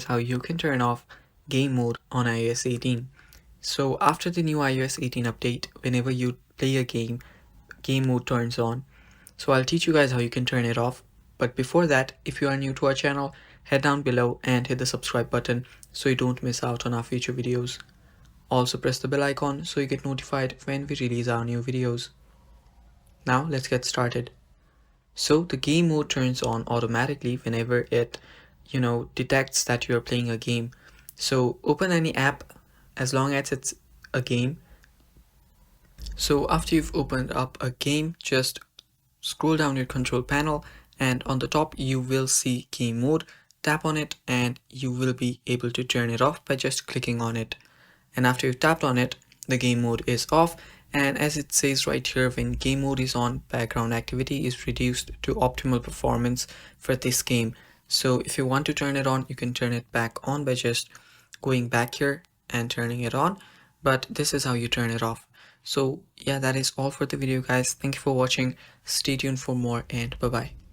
how you can turn off game mode on iOS 18. So after the new iOS 18 update, whenever you play a game mode turns on. So I'll teach you guys how you can turn it off. But before that, if you are new to our channel, head down below and hit the subscribe button so you don't miss out on our future videos. Also press the bell icon so you get notified when we release our new videos. Now let's get started. So the game mode turns on automatically whenever it, detects that you're playing a game. So open any app as long as it's a game. So after you've opened up a game, just scroll down your control panel and on the top you will see game mode. Tap on it and you will be able to turn it off by just clicking on it. And after you've tapped on it, the game mode is off, and as it says right here, when game mode is on, background activity is reduced to optimal performance for this game. So if you want to turn it on, you can turn it back on by just going back here and turning it on, but this is how you turn it off. So yeah, that is all for the video guys. Thank you for watching. Stay tuned for more and bye bye.